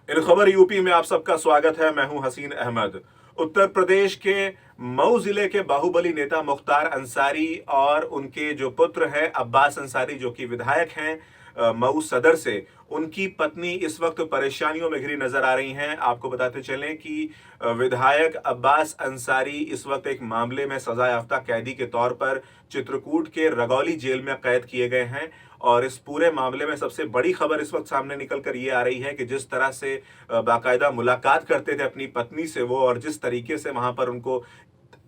इन खबर यूपी में आप सबका स्वागत है। मैं हूं हसीन अहमद। उत्तर प्रदेश के मऊ जिले के बाहुबली नेता मुख्तार अंसारी और उनके जो पुत्र हैं अब्बास अंसारी, जो कि विधायक हैं मऊ सदर से, उनकी पत्नी इस वक्त परेशानियों में घिरी नजर आ रही हैं। आपको बताते चलें कि विधायक अब्बास अंसारी इस वक्त एक मामले में सजा याफ्ता कैदी के तौर पर चित्रकूट के रगौली जेल में कैद किए गए हैं। और इस पूरे मामले में सबसे बड़ी खबर इस वक्त सामने निकल कर ये आ रही है कि जिस तरह से बाकायदा मुलाकात करते थे अपनी पत्नी से वो, और जिस तरीके से वहां पर उनको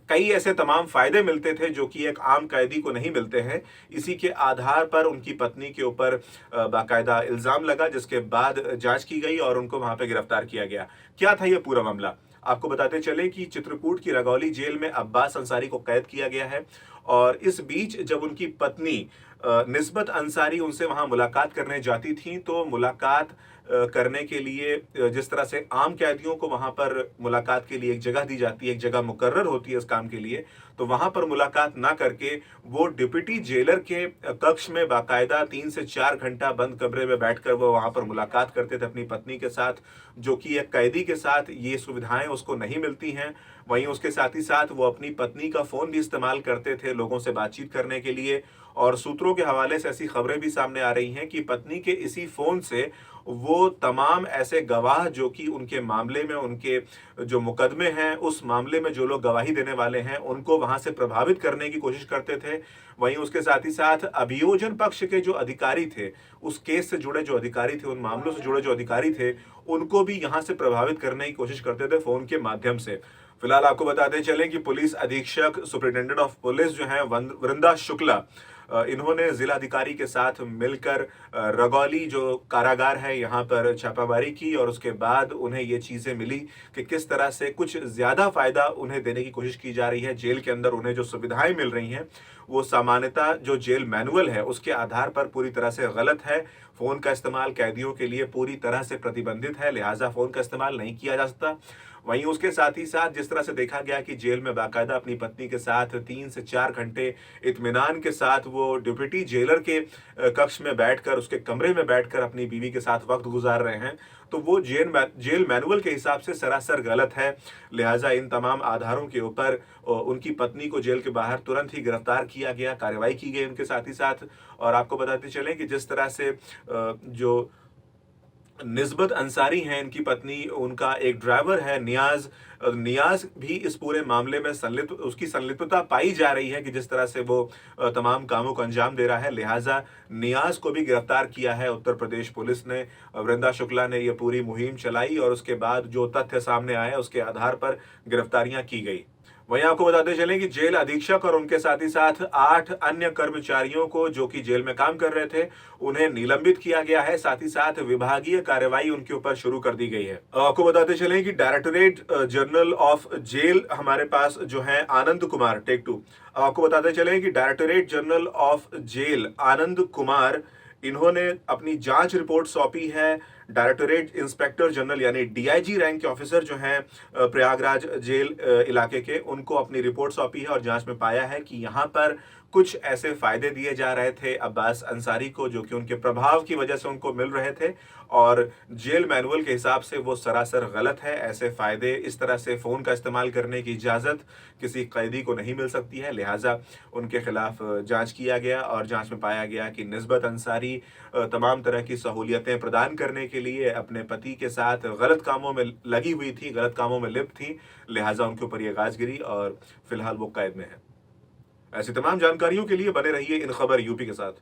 कई ऐसे तमाम फायदे मिलते थे जो कि एक आम कैदी को नहीं मिलते हैं, इसी के आधार पर उनकी पत्नी के ऊपर बाकायदा इल्जाम लगा, जिसके बाद जांच की गई और उनको वहां पर गिरफ्तार किया गया। क्या था ये पूरा मामला, आपको बताते चले कि चित्रकूट की रगौली जेल में अब्बास अंसारी को कैद किया गया है। और इस बीच जब उनकी पत्नी निस्बत अंसारी उनसे वहां मुलाकात करने जाती थी, तो मुलाकात करने के लिए जिस तरह से आम कैदियों को वहां पर मुलाकात के लिए एक जगह दी जाती है, एक जगह मुकर्रर होती है इस काम के लिए, तो वहां पर मुलाकात ना करके वो डिप्टी जेलर के कक्ष में बाकायदा 3 से 4 घंटा बंद कमरे में बैठकर वो वहां पर मुलाकात करते थे अपनी पत्नी के साथ, जो कि एक कैदी के साथ ये सुविधाएं उसको नहीं मिलती हैं। वहीं उसके साथ ही साथ वो अपनी पत्नी का फोन भी इस्तेमाल करते थे लोगों से बातचीत करने के लिए। और सूत्रों के हवाले से ऐसी खबरें भी सामने आ रही हैं कि पत्नी के इसी फोन से वो तमाम ऐसे गवाह जो कि उनके मामले में, उनके जो मुकदमे हैं उस मामले में जो लोग गवाही देने वाले हैं, उनको वहां से प्रभावित करने की कोशिश करते थे। वहीं उसके साथ ही साथ अभियोजन पक्ष के जो अधिकारी थे, उस केस से जुड़े जो अधिकारी थे, उन मामलों से जुड़े जो अधिकारी थे, उनको भी यहां से प्रभावित करने की कोशिश करते थे फोन के माध्यम से। फिलहाल आपको बताते चलें कि पुलिस अधीक्षक सुपरिटेंडेंट ऑफ पुलिस जो है वृंदा शुक्ला, इन्होंने जिलाधिकारी के साथ मिलकर रगौली जो कारागार है यहाँ पर छापामारी की, और उसके बाद उन्हें ये चीजें मिली कि किस तरह से कुछ ज्यादा फायदा उन्हें देने की कोशिश की जा रही है। जेल के अंदर उन्हें जो सुविधाएं मिल रही हैं वो सामान्यतः जो जेल मैनुअल है उसके आधार पर पूरी तरह से गलत है। फोन का इस्तेमाल कैदियों के लिए पूरी तरह से प्रतिबंधित है, लिहाजा फोन का इस्तेमाल नहीं किया जा सकता। वहीं उसके साथ ही साथ जिस तरह से देखा गया कि जेल में बाकायदा अपनी पत्नी के साथ 3 से 4 घंटे इत्मीनान के साथ वो डिप्टी जेलर के कक्ष में बैठकर, उसके कमरे में बैठकर अपनी बीवी के साथ वक्त गुजार रहे हैं, तो वो जेल मैनुअल के हिसाब से सरासर गलत है। लिहाजा इन तमाम आधारों के ऊपर उनकी पत्नी को जेल के बाहर तुरंत ही गिरफ्तार किया गया, कार्रवाई की गई उनके साथ ही साथ। और आपको बताते चलें कि जिस तरह से जो निस्बत अंसारी हैं इनकी पत्नी, उनका एक ड्राइवर है नियाज, नियाज भी इस पूरे मामले में उसकी संलिप्तता पाई जा रही है कि जिस तरह से वो तमाम कामों को अंजाम दे रहा है। लिहाजा नियाज को भी गिरफ्तार किया है उत्तर प्रदेश पुलिस ने। वृंदा शुक्ला ने ये पूरी मुहिम चलाई और उसके बाद जो तथ्य सामने आए उसके आधार पर गिरफ्तारियां की गई। वहीं आपको बताते चलें कि जेल अधीक्षक और उनके साथ ही साथ 8 अन्य कर्मचारियों को जो कि जेल में काम कर रहे थे, उन्हें निलंबित किया गया है। साथ ही साथ विभागीय कार्रवाई उनके ऊपर शुरू कर दी गई है। आपको बताते चलें कि डायरेक्टरेट जनरल ऑफ जेल हमारे पास जो है आनंद कुमार, टेक टू। आपको बताते चलें कि directorate general of jail Anand Kumar, इन्होंने अपनी जांच रिपोर्ट सौंपी है डायरेक्टरेट इंस्पेक्टर जनरल यानी डीआईजी रैंक के ऑफिसर जो हैं प्रयागराज जेल इलाके के, उनको अपनी रिपोर्ट सौंपी है। और जांच में पाया है कि यहां पर कुछ ऐसे फायदे दिए जा रहे थे अब्बास अंसारी को जो कि उनके प्रभाव की वजह से उनको मिल रहे थे, और जेल मैनुअल के हिसाब से वो सरासर गलत है। ऐसे फायदे, इस तरह से फोन का इस्तेमाल करने की इजाजत किसी कैदी को नहीं मिल सकती है। लिहाजा उनके खिलाफ जांच किया गया और जांच में पाया गया कि निस्बत अंसारी तमाम तरह की सहूलियतें प्रदान करने के लिए अपने पति के साथ गलत कामों में लगी हुई थी, गलत कामों में लिप्त थी। लिहाजा उनके ऊपर यह गाज गिरी और फिलहाल वो कैद में है। ऐसी तमाम जानकारियों के लिए बने रहिए इन खबर यूपी के साथ।